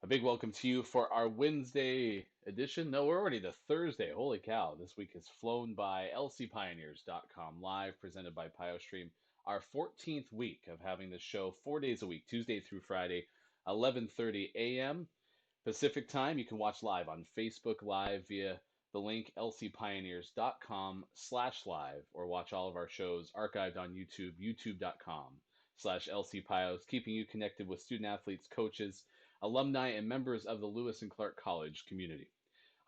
A big welcome to you for our Wednesday edition. No, we're already to Thursday. Holy cow. This week has flown by. lcpioneers.com live, presented by PioStream. Our 14th week of having this show 4 days a week, Tuesday through Friday, 11:30 a.m. Pacific time. You can watch live on Facebook Live via the link lcpioneers.com/live, or watch all of our shows archived on YouTube, youtube.com/lcpios, keeping you connected with student athletes, coaches, alumni, and members of the Lewis and Clark College community.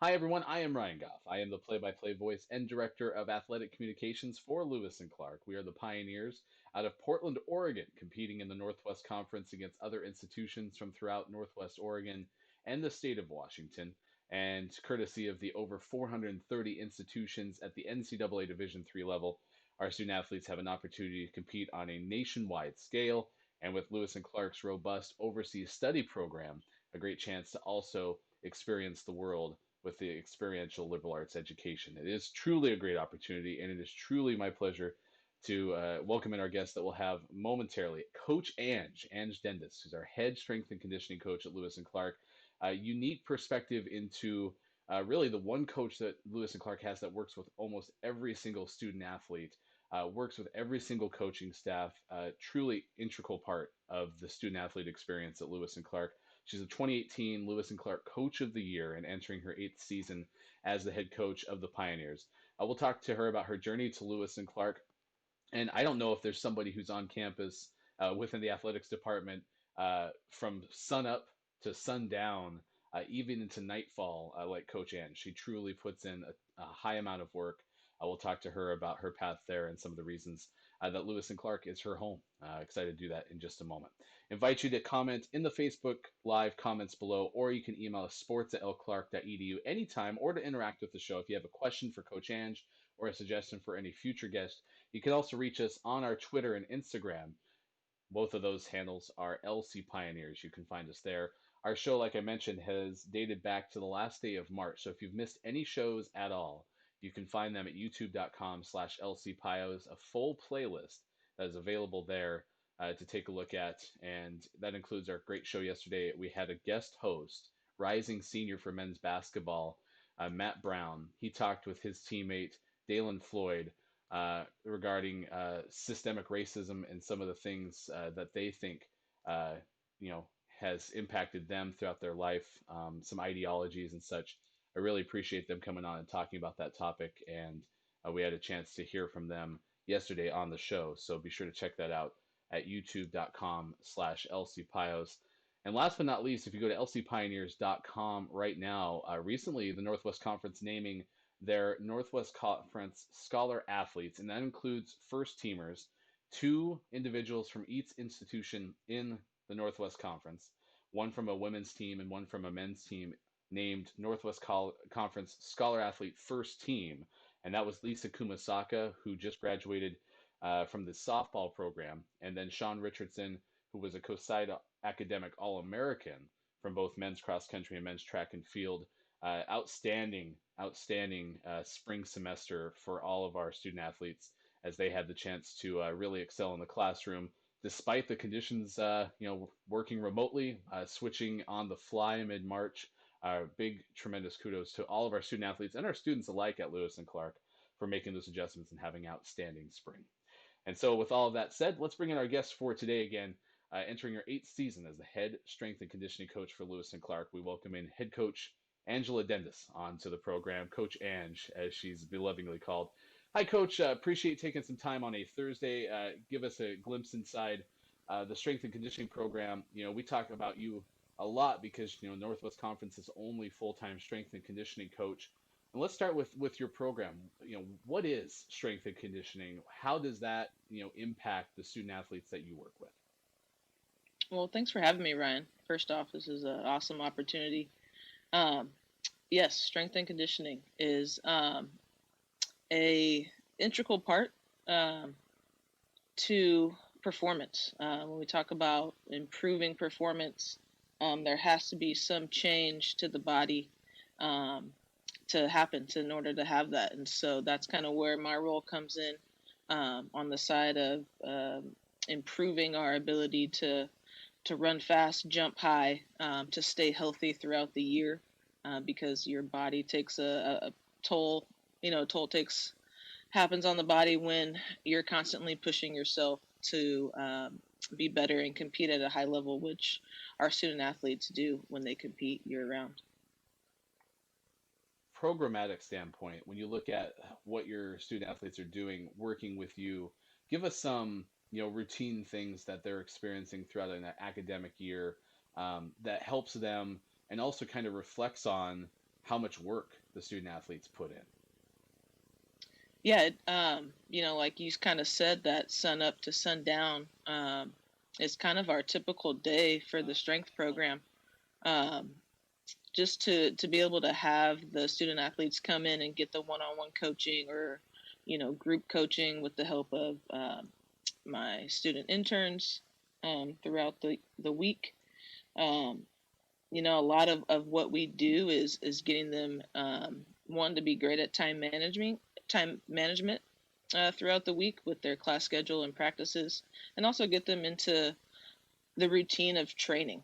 Hi, everyone. I am Ryan Goff. I am the play-by-play voice and director of athletic communications for Lewis and Clark. We are the Pioneers out of Portland, Oregon, competing in the Northwest Conference against other institutions from throughout Northwest Oregon and the state of Washington. And courtesy of the over 430 institutions at the NCAA Division III level, our student athletes have an opportunity to compete on a nationwide scale. And with Lewis and Clark's robust overseas study program, a great chance to also experience the world with the experiential liberal arts education. It is truly a great opportunity, and it is truly my pleasure to welcome in our guest that we'll have momentarily, Coach Ange Dendas, who's our head strength and conditioning coach at Lewis and Clark. A unique perspective into really the one coach that Lewis and Clark has that works with almost every single student athlete, works with every single coaching staff, truly integral part of the student athlete experience at Lewis and Clark. She's a 2018 Lewis and Clark Coach of the Year and entering her eighth season as the head coach of the Pioneers. We'll talk to her about her journey to Lewis and Clark. And I don't know if there's somebody who's on campus within the athletics department from sunup to sundown, even into nightfall, like Coach Ann. She truly puts in a high amount of work. We'll talk to her about her path there and some of the reasons that Lewis and Clark is her home. Excited to do that in just a moment. Invite you to comment in the Facebook Live comments below, or you can email us sports@lclark.edu anytime, or to interact with the show. If you have a question for Coach Ange or a suggestion for any future guest, you can also reach us on our Twitter and Instagram. Both of those handles are LC Pioneers. You can find us there. Our show, like I mentioned, has dated back to the last day of March. So if you've missed any shows at all, you can find them at youtube.com/lcpios, a full playlist that is available there to take a look at. And that includes our great show yesterday. We had a guest host, rising senior for men's basketball, Matt Brown. He talked with his teammate, Dalen Floyd, regarding systemic racism and some of the things that they think, uh, has impacted them throughout their life, some ideologies and such. I really appreciate them coming on and talking about that topic, and we had a chance to hear from them yesterday on the show. So be sure to check that out at youtube.com/lcpios. And last but not least, if you go to lcpioneers.com right now, recently the Northwest Conference naming their Northwest Conference Scholar Athletes, and that includes first teamers, two individuals from each institution in the Northwest Conference, one from a women's team and one from a men's team, named Northwest Conference Scholar Athlete First Team. And that was Lisa Kumasaka, who just graduated from the softball program, and then Sean Richardson, who was a COSIDA Academic All-American from both men's cross country and men's track and field. Outstanding spring semester for all of our student athletes as they had the chance to really excel in the classroom despite the conditions, working remotely, switching on the fly mid-March. Big, tremendous kudos to all of our student athletes and our students alike at Lewis and Clark for making those adjustments and having outstanding spring. And so, with all of that said, let's bring in our guest for today again. Entering her eighth season as the head strength and conditioning coach for Lewis and Clark, we welcome in head coach Angela Dendas onto the program, Coach Ange, as she's belovedly called. Hi, Coach. Appreciate taking some time on a Thursday. Give us a glimpse inside the strength and conditioning program. We talk about you a lot because Northwest Conference's only full-time strength and conditioning coach. And let's start with your program. What is strength and conditioning? How does that impact the student athletes that you work with? Well, thanks for having me, Ryan. First off, this is an awesome opportunity. Um, yes, strength and conditioning is a integral part um, to performance. When we talk about improving performance, there has to be some change to the body um, to happen in order to have that. And so that's kind of where my role comes in on the side of improving our ability to to run fast, jump high, to stay healthy throughout the year, because your body takes a toll. Toll takes happens on the body when you're constantly pushing yourself to be better and compete at a high level, which our student athletes do when they compete year round. Programmatic standpoint, when you look at what your student athletes are doing, working with you, give us some, routine things that they're experiencing throughout an academic year that helps them and also kind of reflects on how much work the student athletes put in. Yeah, like you kind of said, that sun up to sundown is kind of our typical day for the strength program. Um, just to be able to have the student athletes come in and get the one-on-one coaching or group coaching with the help of my student interns throughout the week. um, a lot of what we do is getting them, one, to be great at time management throughout the week with their class schedule and practices, and also get them into the routine of training,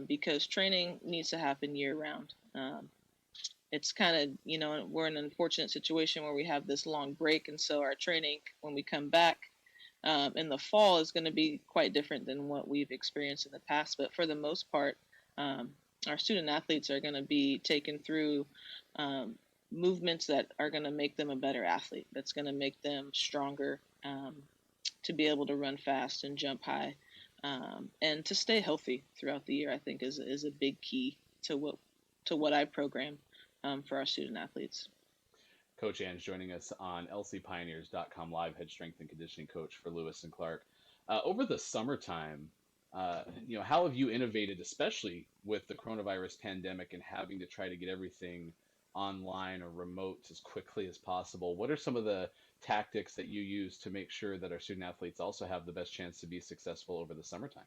because training needs to happen year round. It's kind of, we're in an unfortunate situation where we have this long break, and so our training, when we come back in the fall, is going to be quite different than what we've experienced in the past. But for the most part, um, our student athletes are going to be taken through um, movements that are going to make them a better athlete, that's going to make them stronger, to be able to run fast and jump high, and to stay healthy throughout the year. I think is a big key to what I program for our student athletes. Coach Ange joining us on lcpioneers.com live, head strength and conditioning coach for Lewis and Clark. Over the summertime, how have you innovated, especially with the coronavirus pandemic and having to try to get everything online or remote as quickly as possible? What are some of the tactics that you use to make sure that our student athletes also have the best chance to be successful over the summertime?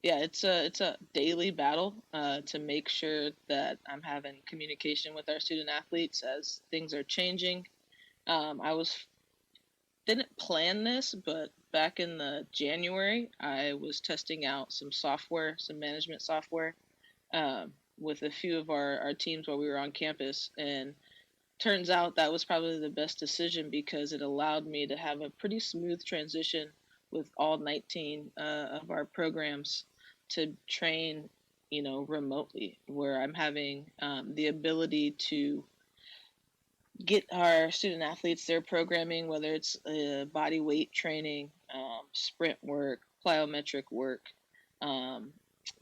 Yeah, it's a daily battle to make sure that I'm having communication with our student athletes as things are changing. I was didn't plan this, but back in the January, I was testing out some software, some management software, with a few of our teams while we were on campus, and turns out that was probably the best decision because it allowed me to have a pretty smooth transition with all 19 of our programs to train, remotely, where I'm having the ability to get our student athletes their programming, whether it's body weight training, sprint work, plyometric work, um,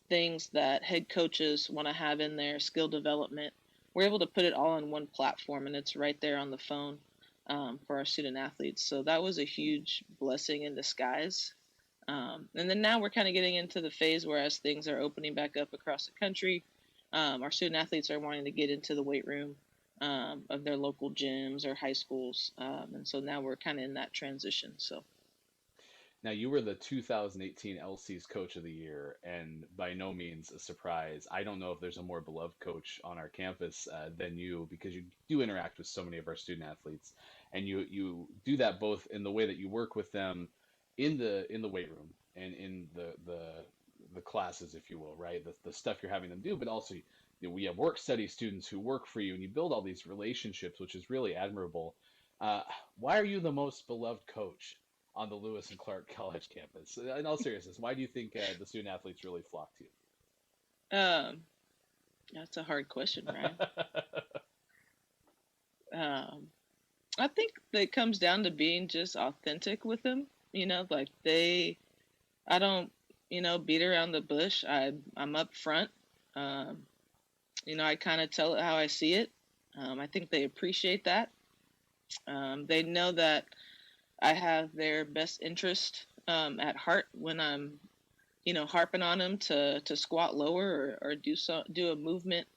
things that head coaches want to have in their skill development. We're able to put it all on one platform, and it's right there on the phone, for our student athletes. So that was a huge blessing in disguise. And then now we're kind of getting into the phase where, as things are opening back up across the country, our student athletes are wanting to get into the weight room of their local gyms or high schools. And so now we're kind of in that transition. So Now, you were the 2018 LC's Coach of the Year, and by no means a surprise. I don't know if there's a more beloved coach on our campus than you, because you do interact with so many of our student athletes, and you do that both in the way that you work with them in the weight room and in the classes, if you will, right? The stuff you're having them do, but also, we have work study students who work for you, and you build all these relationships, which is really admirable. Uh, why are you the most beloved coach on the Lewis and Clark College campus? In all seriousness, why do you think the student athletes really flock to um, that's a hard question, Ryan. you? Um, I think that it comes down to being just authentic with them. Like I don't, beat around the bush. I'm up front. Um, I kind of tell it how I see it. I think they appreciate that. They know that I have their best interest at heart when I'm, harping on them to squat lower, or do a movement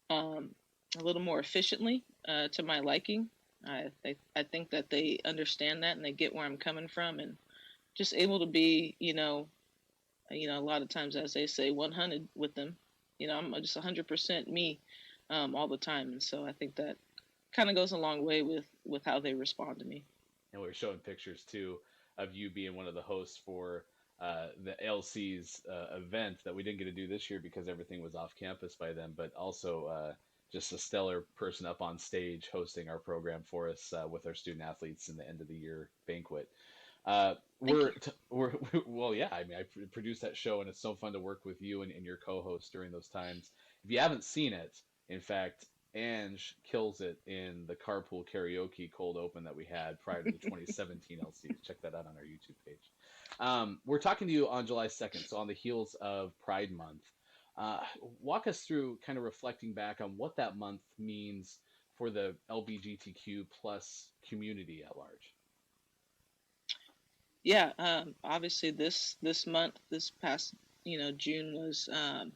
um, a little more efficiently to my liking. I think that they understand that and they get where I'm coming from, and just able to be, a lot of times, as they say, 100 with them. I'm just 100% me all the time, and so I think that kind of goes a long way with how they respond to me. And we were showing pictures too of you being one of the hosts for the LC's event that we didn't get to do this year because everything was off campus by then, but also just a stellar person up on stage hosting our program for us with our student athletes in the end of the year banquet. Thank you. We're well, yeah. I mean, produced that show, and it's so fun to work with you and your co-host during those times. If you haven't seen it, in fact, Ange kills it in the carpool karaoke cold open that we had prior to the 2017 LCs. Check that out on our YouTube page. We're talking to you on July 2nd, so on the heels of Pride Month. Uh, Walk us through kind of reflecting back on what that month means for the LGBTQ plus community at large. Yeah, obviously this month, this past June was a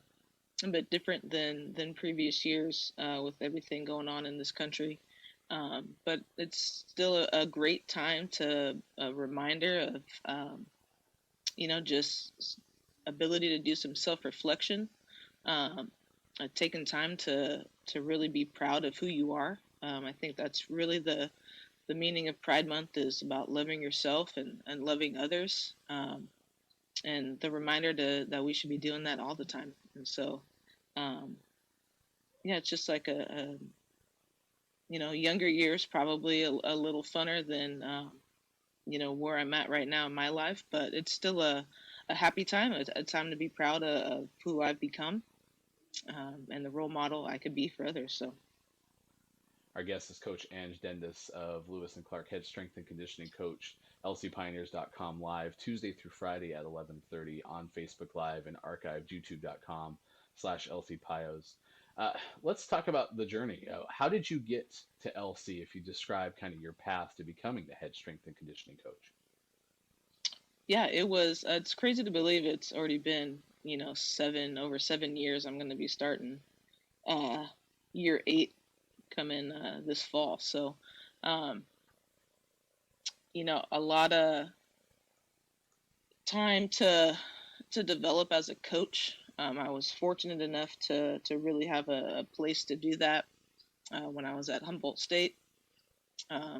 bit different than previous years with everything going on in this country. But it's still a great time to a reminder of just ability to do some self reflection, um, taking time to really be proud of who you are. I think that's really the meaning of Pride Month is about loving yourself and loving others. And the reminder that we should be doing that all the time. And so, um, yeah, it's just like younger years probably a little funner than, where I'm at right now in my life, but it's still a happy time, a time to be proud of who I've become, and the role model I could be for others. So, Our guest is Coach Ange Dendas of Lewis and Clark, head strength and conditioning coach, lcpioneers.com live Tuesday through Friday at 11:30 on Facebook Live and archived youtube.com/lcpios. Let's talk about the journey. How did you get to LC if you describe kind of your path to becoming the head strength and conditioning coach? yeah, it was. It's crazy to believe it's already been, over 7 years. I'm going to be starting uh, year 8 coming this fall. So, um, a lot of time to develop as a coach. I was fortunate enough to really have a place to do that when I was at Humboldt State,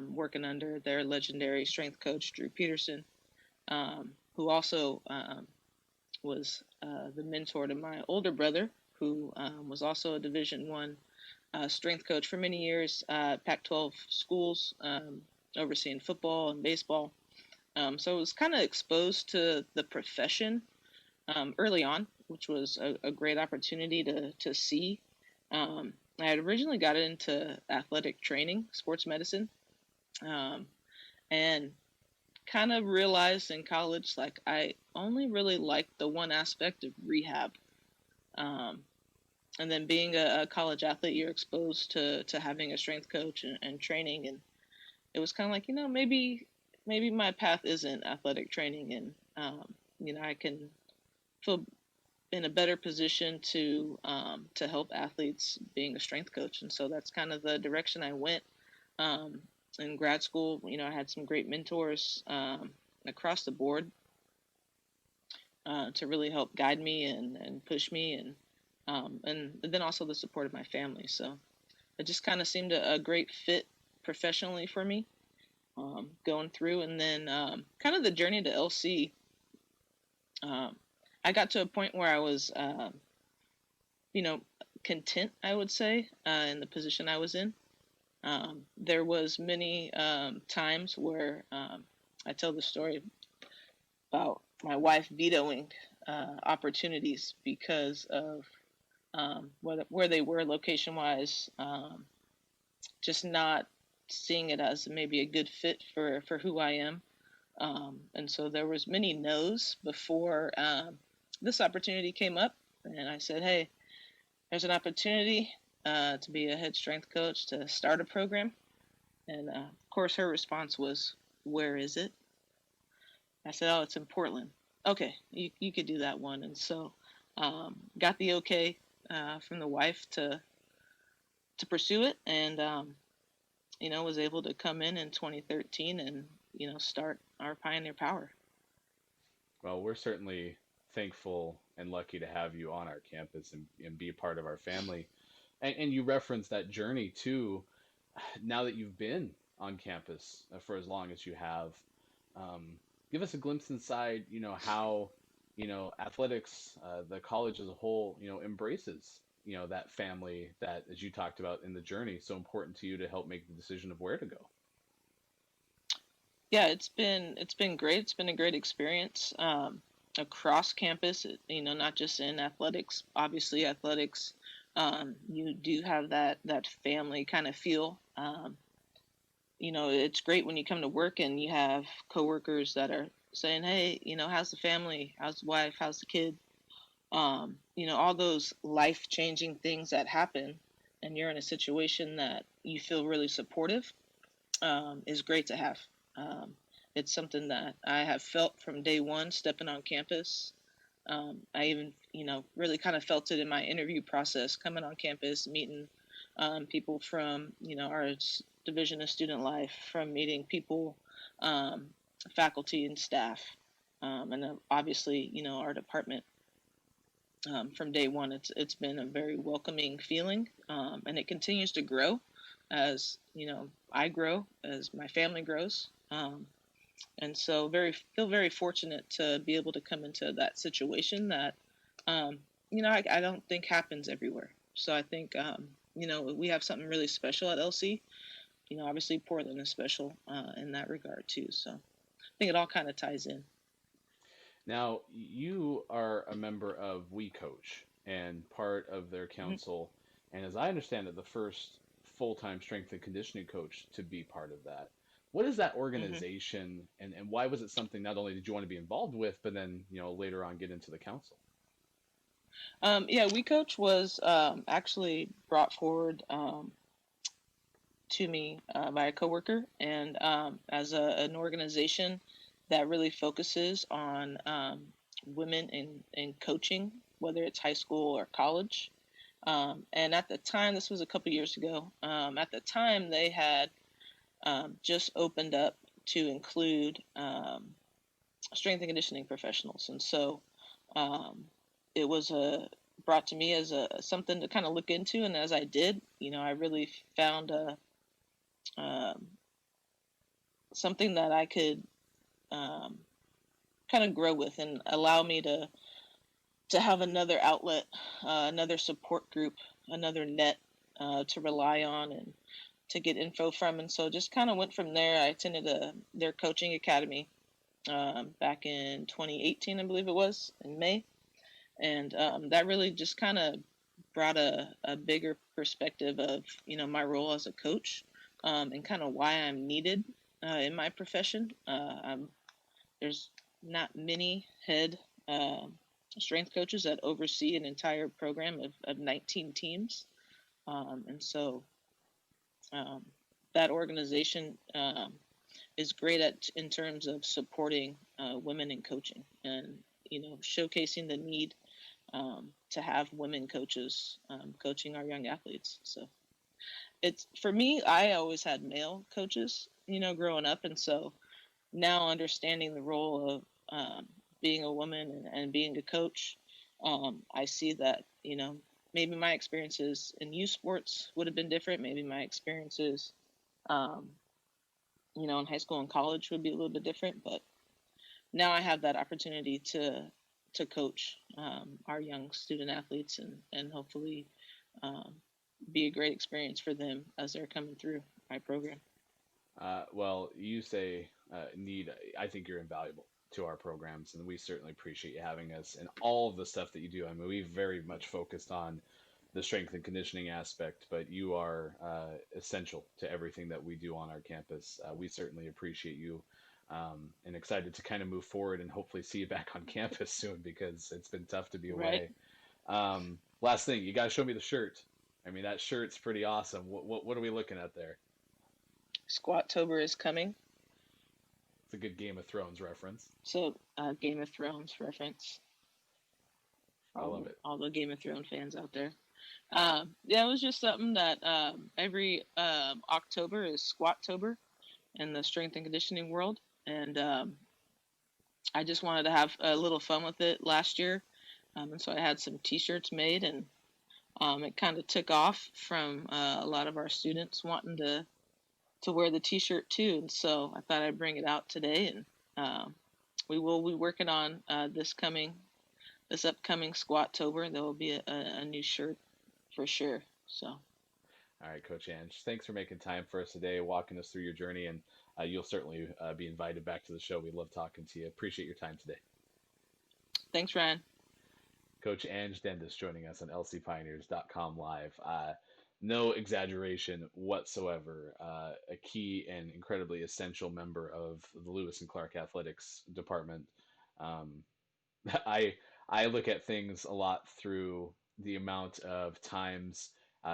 working under their legendary strength coach Drew Peterson, who also was the mentor to my older brother, who was also a Division 1 strength coach for many years at Pac-12 schools, overseeing football and baseball. So I was kind of exposed to the profession early on, which was a great opportunity to see. I had originally got into athletic training, sports medicine, um, and kind of realized in college like I only really liked the one aspect of rehab. Um, and then being a college athlete, you're exposed to having a strength coach and training, and it was kind of like maybe my path isn't athletic training, and I can feel in a better position to help athletes being a strength coach, and so that's kind of the direction I went. Um, in grad school, I had some great mentors across the board to really help guide me and push me, and then also the support of my family. So it just kind of seemed a great fit professionally for me going through, and then kind of the journey to LC. Um, I got to a point where I was, you know, content, I would say, in the position I was in. There was many times where I tell the story about my wife vetoing opportunities because of where they were location wise, just not seeing it as maybe a good fit for who I am. And so there was many no's before this opportunity came up, and I said, "Hey, there's an opportunity to be a head strength coach to start a program." And of course, her response was, "Where is it?" I said, "Oh, it's in Portland." "Okay, you could do that one." And so got the okay from the wife to pursue it, and was able to come in 2013 and start our Pioneer Power. Well, we're certainly thankful and lucky to have you on our campus and be a part of our family. And you referenced that journey too. Now that you've been on campus for as long as you have, give us a glimpse inside, how, athletics, the college as a whole, embraces, that family that, as you talked about in the journey, so important to you to help make the decision of where to go. Yeah, it's been great. It's been a great experience across campus. Not just in athletics. Obviously, athletics, you do have that family kind of feel. It's great when you come to work and you have coworkers that are saying, "Hey, how's the family? How's the wife? How's the kid?" All those life changing things that happen, and you're in a situation that you feel really supportive, is great to have. Um, it's something that I have felt from day one stepping on campus. I even, really kind of felt it in my interview process coming on campus, meeting people from, our division of student life, from meeting people, um, faculty and staff, and then obviously, our department. From day one, it's been a very welcoming feeling, and it continues to grow as I grow, as my family grows. And so feel very fortunate to be able to come into that situation that um, I don't think happens everywhere. So I think we have something really special at LC. Obviously Portland is special in that regard too. So I think it all kind of ties in. Now, you are a member of We Coach and part of their Mhm. council, and as I understand it, the first full-time strength and conditioning coach to be part of that. What is that Mhm. organization, and why was it something not only did you want to be involved with, but then, later on get into the council? Yeah, We Coach was actually brought forward to me by a coworker, and as an organization that really focuses on women in coaching, whether it's high school or college. And at the time, this was a couple years ago. At the time, they had just opened up to include strength and conditioning professionals, and so um, it was brought to me as a something to kind of look into. And as I did, I really found um, something that I could um, kind of grow with and allow me to have another outlet, another support group, another net to rely on and to get info from. And so just kind of went from there. I attended their coaching academy back in 2018, I believe it was, in May. And that really just kind of brought a bigger perspective of, my role as a coach, and kind of why I'm needed in my profession. There's not many head strength coaches that oversee an entire program of 19 teams. And so um, that organization is great in terms of supporting women in coaching and, showcasing the need to have women coaches coaching our young athletes. So it's for me, I always had male coaches, growing up. And so now understanding the role of being a woman and being a coach, I see that maybe my experiences in youth sports would have been different. Maybe my experiences, um, in high school and college would be a little bit different. But now I have that opportunity to coach our young student athletes and hopefully um, be a great experience for them as they're coming through my program. Well, you say need. I think you're invaluable to our programs, and we certainly appreciate you having us and all of the stuff that you do. I mean, we very much focused on the strength and conditioning aspect, but you are essential to everything that we do on our campus. We certainly appreciate you, and excited to kind of move forward and hopefully see you back on campus soon because it's been tough to be Right. away. Last thing, you got to show me the shirt. I mean, that shirt's pretty awesome. What are we looking at there? Squat Tober is coming. It's a good Game of Thrones reference. So Game of Thrones reference. I love it. All the Game of Thrones fans out there. Yeah, it was just something that every October is Squat Tober in the strength and conditioning world, and I just wanted to have a little fun with it last year, and so I had some T-shirts made, and it kind of took off from a lot of our students wanting to wear the T-shirt too, and so I thought I'd bring it out today and we will be working on this upcoming squat Tober. There will be a new shirt for sure. So. All right, Coach Ange, thanks for making time for us today, walking us through your journey, and you'll certainly be invited back to the show. We love talking to you. Appreciate your time today. Thanks, Ryan. Coach Ange Dendas joining us on lcpioneers.com live. No exaggeration whatsoever. A key and incredibly essential member of the Lewis and Clark Athletics Department. Um, I I look at things a lot through the amount of times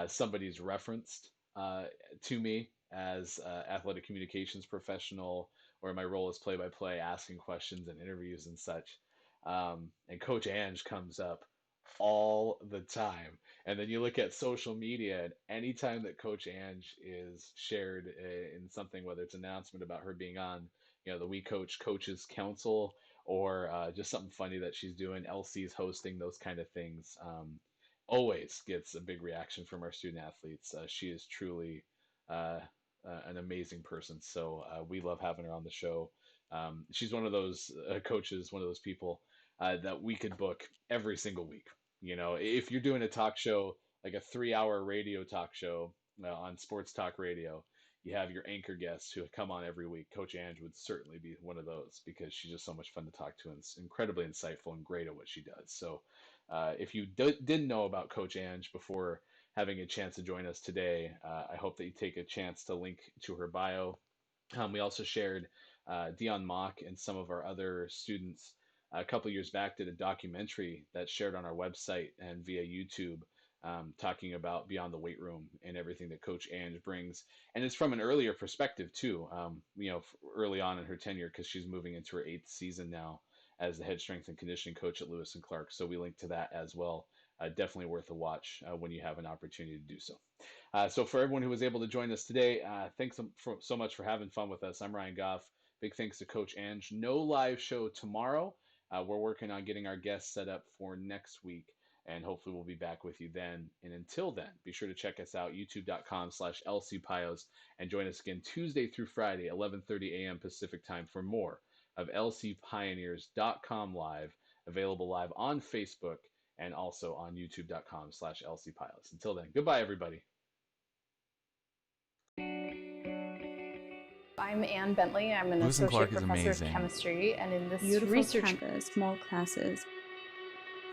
somebody's referenced to me as athletic communications professional, or my role as play-by-play, asking questions and interviews and such. And Coach Ange comes up all the time. And then you look at social media, and anytime that Coach Ange is shared in something, whether it's an announcement about her being on, the We Coach Coaches Council, or just something funny that she's doing, LC's hosting, those kind of things, always gets a big reaction from our student athletes. She is truly an amazing person. So we love having her on the show. She's one of those coaches, one of those people that we could book every single week. If you're doing a talk show, like a 3-hour radio talk show on sports talk radio, you have your anchor guests who come on every week. Coach Ange would certainly be one of those because she's just so much fun to talk to and incredibly insightful and great at what she does. So if you didn't know about Coach Ange before having a chance to join us today, I hope that you take a chance to link to her bio. We also shared Dion Mock and some of our other students a couple years back did a documentary that's shared on our website and via YouTube, talking about Beyond the Weight Room and everything that Coach Ange brings. And it's from an earlier perspective too, early on in her tenure, because she's moving into her 8th season now as the head strength and conditioning coach at Lewis and Clark. So we link to that as well. Definitely worth a watch when you have an opportunity to do so. So for everyone who was able to join us today, thanks so much for having fun with us. I'm Ryan Goff. Big thanks to Coach Ange. No live show tomorrow. We're working on getting our guests set up for next week, and hopefully we'll be back with you then. And until then, be sure to check us out, youtube.com/LCPios, and join us again Tuesday through Friday, 11:30 a.m. Pacific time for more of lcpioneers.com live, available live on Facebook and also on youtube.com/LCPios. Until then, goodbye, everybody. I'm Anne Bentley. I'm an associate professor of chemistry, and in this beautiful research campus, small classes.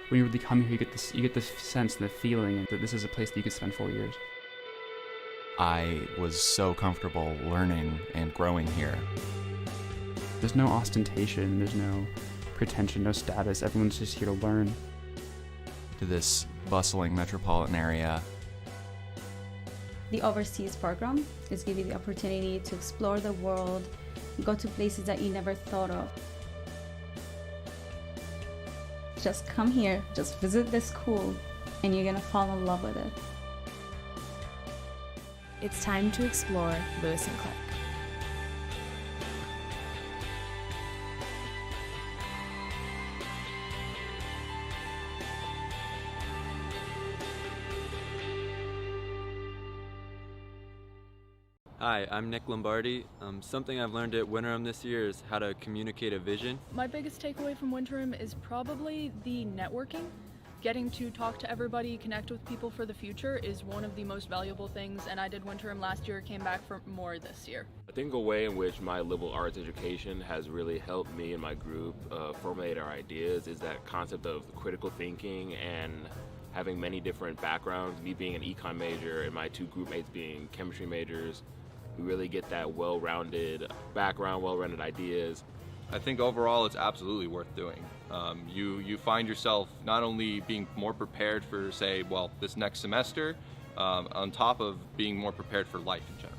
When you really come here, you get this sense and the feeling that this is a place that you could spend 4 years. I was so comfortable learning and growing here. There's no ostentation, there's no pretension, no status. Everyone's just here to learn. To this bustling metropolitan area. The overseas program is giving you the opportunity to explore the world, go to places that you never thought of. Just come here, just visit the school, and you're gonna fall in love with it. It's time to explore Lewis and Clark. Hi, I'm Nick Lombardi. Something I've learned at Winterim this year is how to communicate a vision. My biggest takeaway from Winterim is probably the networking. Getting to talk to everybody, connect with people for the future is one of the most valuable things, and I did Winterim last year, came back for more this year. I think a way in which my liberal arts education has really helped me and my group formulate our ideas is that concept of critical thinking and having many different backgrounds. Me being an econ major and my two group mates being chemistry majors, we really get that well-rounded background, well-rounded ideas. I think overall it's absolutely worth doing. You find yourself not only being more prepared for, say, this next semester, on top of being more prepared for life in general.